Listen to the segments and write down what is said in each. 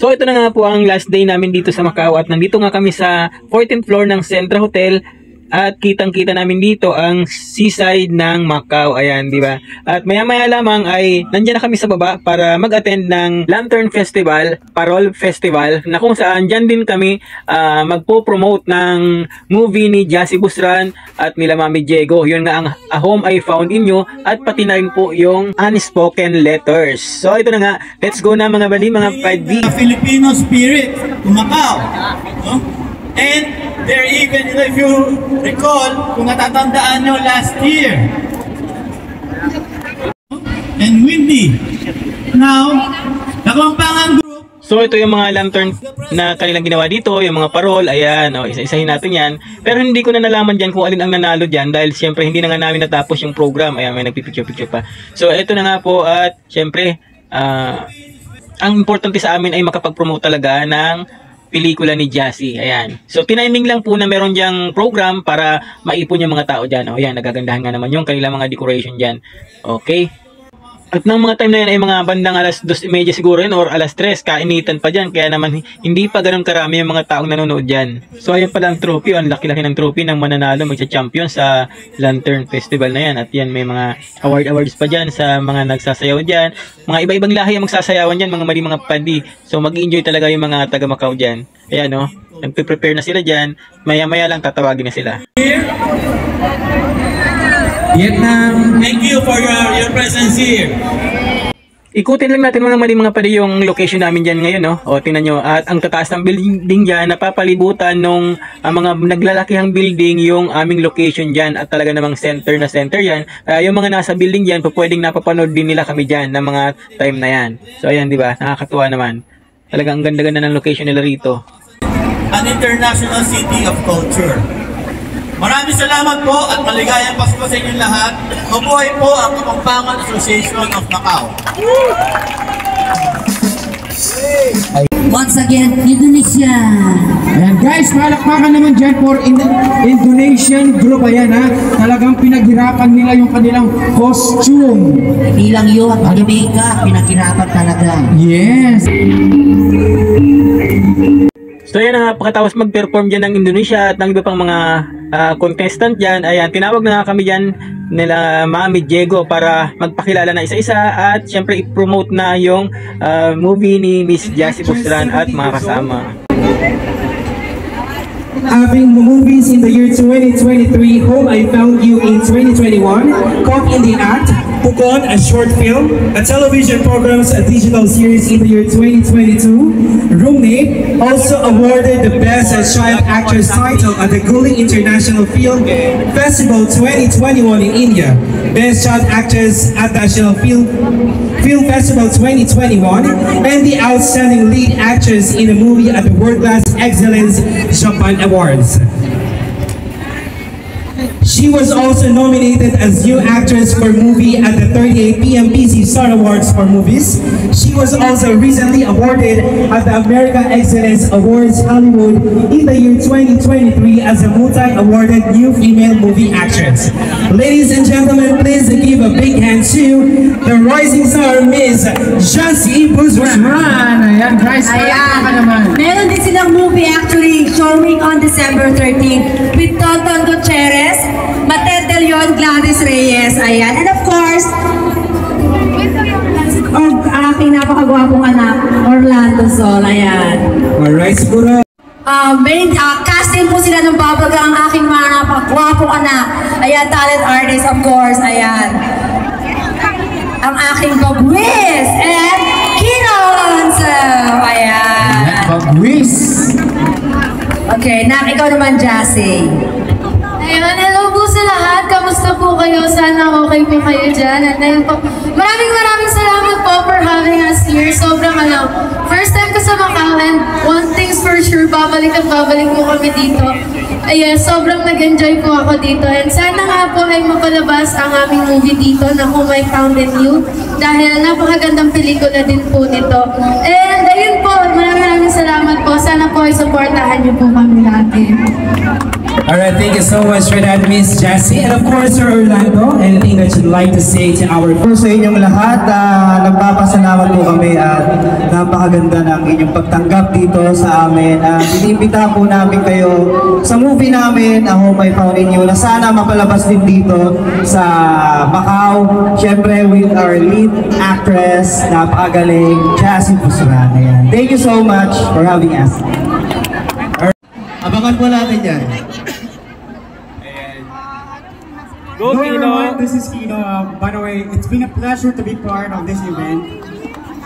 So ito na nga po ang last day namin dito sa Macau at nandito nga kami sa 14th floor ng Centra Hotel at kitang-kita namin dito ang seaside ng Macau. Ayan, di ba? At maya-maya lamang ay nandiyan na kami sa baba para mag-attend ng Lantern Festival, Parol Festival, na kung saan dyan din kami magpo-promote ng movie ni Jassy Busran at nila Mami Diego. Yun nga ang A Home I Found in You at pati na rin po yung Unspoken Letters. So ito na nga, let's go na mga bali, mga 5D. Filipino spirit to Macau. No? And there even, if you recall, kung natatandaan nyo last year, and windy. Now, Nakampangan Group. So ito yung mga lantern na kanilang ginawa dito, yung mga parol, ayan, isa-isahin natin yan. Pero hindi ko na nalaman dyan kung alin ang nanalo dyan dahil siyempre hindi na nga namin natapos yung program. Ayan, may nagpipicture-picture pa. So ito na nga po at siyempre, ang importante sa amin ay makapag-promote talaga ng pelikula ni Jassy. Ayan. So, tiniming lang po na meron diyang program para maipon yung mga tao dyan. O, ayan, nagagandahan nga naman yung kanilang mga decoration dyan. Okay. At ng mga time na yan ay mga bandang alas 2:30 siguro yun or alas 3, kainitan pa dyan. Kaya naman hindi pa ganun karami yung mga taong nanonood dyan. So ayan pala ang trophy. Ang laki-laki ng trophy ng mananalo magsa-champion sa Lantern Festival na yan. At yan may mga awards pa dyan sa mga nagsasayaw dyan. Mga iba-ibang lahi ang magsasayawan dyan, mga mali mga pandi. So mag-enjoy talaga yung mga taga Macau dyan. Ayan o, nagpe-prepare na sila dyan. Maya-maya lang tatawagin na sila. Vietnam, thank you for your presence here. Ikutin lang natin mga pali yung location namin dyan ngayon, no? O, tingnan nyo. At ang tataas ng building dyan, napapalibutan nung mga naglalakihang building yung aming location dyan. At talaga namang center na center yan. Yung mga nasa building dyan, pwedeng napapanood din nila kami dyan ng mga time na yan. So, ayan, di ba? Nakakatuwa naman. Talagang ang ganda-ganda ng location nila rito. An international city of culture. Maraming salamat po at maligayang Pasko sa inyong lahat. Mabuhay po ang Kapampangan Association of Macau. Once again, Indonesia. Ayan guys, palakpakan naman dyan for Indonesian group. Ayan ha, talagang pinaghirapan nila yung kanilang costume. Hindi lang yun, pag-makeup, pinaghirapan talaga. Yes. So yan na nga, pagkatapos mag-perform dyan ng Indonesia at ng iba pang mga contestant dyan, ayan, tinawag na nga kami dyan nila Mami Diego para magpakilala na isa-isa at syempre i-promote na yung movie ni Miss Jassy Busran at mga kasama. Having movies in the year 2023, Home I Found You in 2021, Caught in the Act, Pugon, a short film, a television programs, a digital series in the year 2022, Roommate, also awarded the Best Child Actress title at the Guling International Film Festival 2021 in India, Best Child Actress at National Film Festival 2021, and the Outstanding Lead Actress in a Movie at the World Class Excellence Japan Awards. She was also nominated as New Actress for Movie at the 38 PMPC Star Awards for Movies. She was also recently awarded at the American Excellence Awards Hollywood in the year 2023 as a multi-awarded New Female Movie Actress. Ladies and gentlemen, please give a big hand to the rising star, Miss Jassy Busran. Ayan guys, ayan. Meron din silang movie actually showing on December 13 with Tonton Gutierrez, Mater De Leon, Gladys Reyes, ayan. And of course, ang aking napakagwapong anak, Orlando Sol, ayan. Alright, siguro. Casting po sila ng Babaga, ang aking mga napakagwapong anak. Ayan, talent artist, of course, ayan. Ang aking Bagwis and Kino Alonso, ayan. Bagwis. Okay, ikaw naman, Jassy. Ayun, hello po sa lahat. Kamusta po kayo? Sana okay po kayo dyan. At ayun po, maraming salamat po for having us here. Sobrang first time ko sa Macau and one thing's for sure, babalik po kami dito. Ayun, sobrang nag-enjoy po ako dito. And sana nga po ay mapalabas ang aming movie dito na Whom I Found in You. Dahil napakagandang pelikula din po nito. And ayun po, maraming salamat po. Sana po ay supportahan niyo po kami natin. Alright, thank you so much for that, Miss Jessie. And of course, Sir Orlando, anything that you'd like to say to our Sa inyong lahat, nagpapasalamat po kami at napakaganda ng inyong pagtanggap dito sa amin. Inimbita po namin kayo sa movie namin, A Home I Found in You, na sana mapalabas din dito sa Macau. Siyempre with our lead actress, napakagaling, Jessie Pusuran. Ayan. Thank you so much for having us. Abangan po natin yan. Go, Hello Kino! everyone, this is Kino. By the way, it's been a pleasure to be part of this event.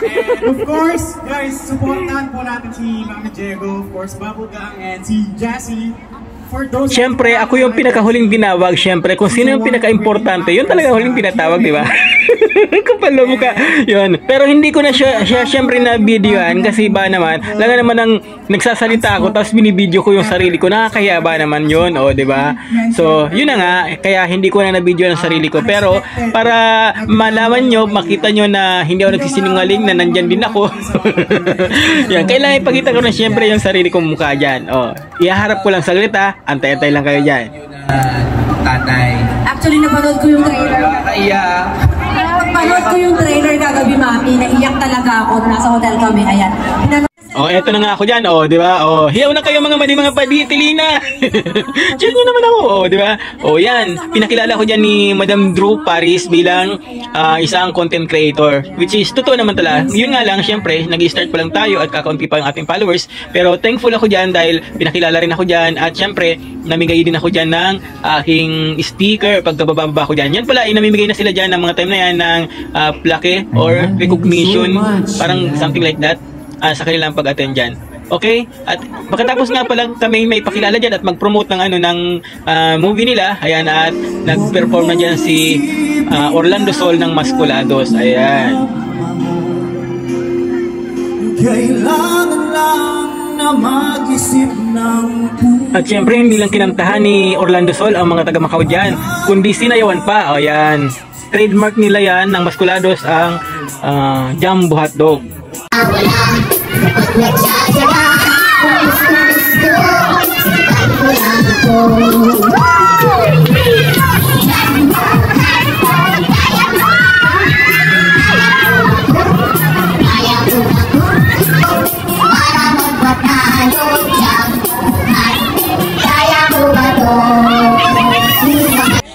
And of course, guys, supportan po natin si Mami Diego, of course, Bubblegum, and si Jessie. For those Siyempre, ako yung pinakahuling dinawag. Siyempre, kung sino yung pinaka-importante, yun talaga huling pinatawag, di ba? Kapal na mukha. Yun. Pero hindi ko na siya siyempre na-videoan kasi ba naman, lang naman ang nagsasalita ako tapos binibideo ko yung sarili ko. Nakakaya ba naman yun, o, di ba? So, yun na nga. Kaya hindi ko na na-video ang sarili ko. Pero, para malaman nyo, makita nyo na hindi ako nagsisinungaling, na nandyan din ako. Yan. Kailangan ipakita ko na siyempre yung sarili kong mukha dyan. O, ihaharap ko lang saglit ha. Antay-antay lang kayo dyan. Tatay. Actually, napanood ko yung trailer. Kaya. Napanood ko yung trailer kagabi, Mami. Naiyak talaga ako. Nasa hotel kami. Ayan. Oh, eto na nga ako dyan, oh, di ba? Oh, hiyaw na kayo mga paditilina. Diyan mo naman ako, oh, di ba? Oh, yan. Pinakilala ko dyan ni Madam Drew Paris bilang isang content creator. Which is, totoo naman talaga. Yun nga lang, syempre, nag-start pa lang tayo at kakaunti pa ang ating followers. Pero thankful ako dyan dahil pinakilala rin ako dyan. At syempre, namigay din ako dyan ng aking sticker pagkabababa ko dyan. Yan pala, namimigay na sila dyan ng mga time na yan ng plaque or recognition. Parang something like that. Sa kanilang pag-attend dyan. Okay? At pagkatapos nga pala kami may pakilala dyan at mag-promote ng movie nila. Ayan, at nag-perform na dyan si Orlando Sol ng Masculados. Ayan. Kailangan lang na mag-isip ng At syempre hindi lang kinantahan ni Orlando Sol ang mga taga Macau dyan, kundi sinayawan pa. Ayan. Trademark nila yan ng Masculados ang Jumbo Hotdog.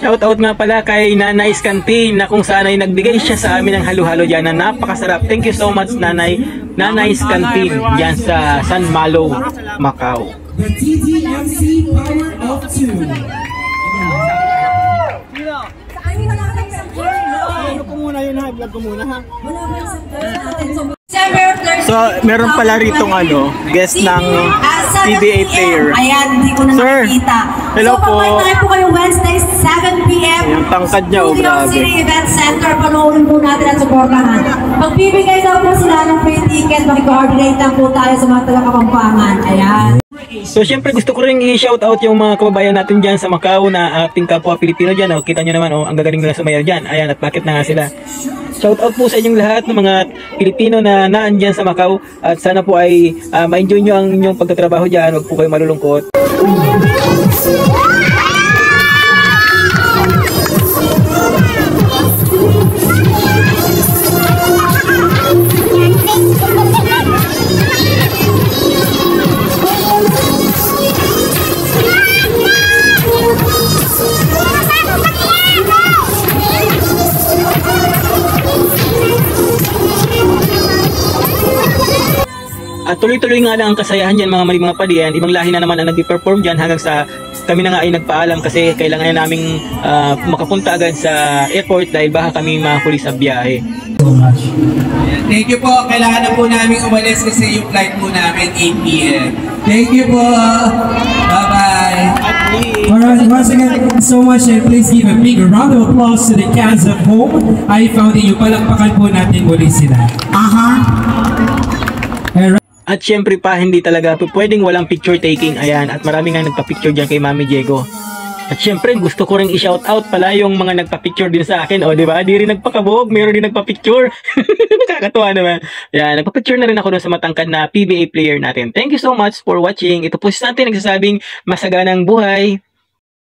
Shoutout nga pala kay Nanay's Canteen na kung saan ay nagbigay siya sa amin ng halo-halo dyan na napakasarap. Thank you so much Nanay's Canteen dyan sa San Malo, Macau. the TTMC Power of 2. So, meron pala ritong guest ng PBA player. Ayan, hindi ko na Sir, nakikita. hello so, po. papay po kayo Wednesday, 7 p.m. Yung tangkad niya, oh, Studio grabe. City Event Center. Panoorin po natin at supportahan. Magbibigay daw po sila ng free ticket. Makikoordinate lang po tayo sa mga taga-Kapampangan. Ayan. So, syempre gusto ko rin i-shoutout yung mga kababayan natin dyan sa Macau na ating kapwa Pilipino dyan. Kita nyo naman, ang gagaling nila sumayaw dyan. Ayan, at bakit na nga sila. Shoutout po sa inyong lahat ng mga Pilipino na naandyan sa Macau. At sana po ay ma-enjoy nyo ang inyong pagtatrabaho dyan. Huwag po kayong malulungkot. At tuloy-tuloy nga lang ang kasayahan dyan mga padiyan. Ibang lahi na naman ang nag-perform dyan hanggang sa kami na nga ay nagpaalam kasi kailangan na naming makapunta agad sa airport dahil baka kami mahuli sa biyahe. Thank you po. Kailangan na po namin umalis kasi yung flight po namin 8 p.m. Thank you po. Bye-bye. Alright, once again, thank you so much and please give a big round of applause to the cast of Home I Found in You. Palakpakan po natin muli sila. At syempre pa, hindi talaga pwedeng walang picture taking. Ayan, at marami nga nagpa-picture dyan kay Mami Diego. At syempre, gusto ko rin i-shoutout pala yung mga nagpa-picture din sa akin. O, di ba? Di rin nagpakabog, mayroon din nagpa-picture. Nakakatuwa naman. Ayan, nagpa-picture na rin ako doon sa matangkad na PBA player natin. Thank you so much for watching. Ito po si Santi nagsasabing masaganang buhay.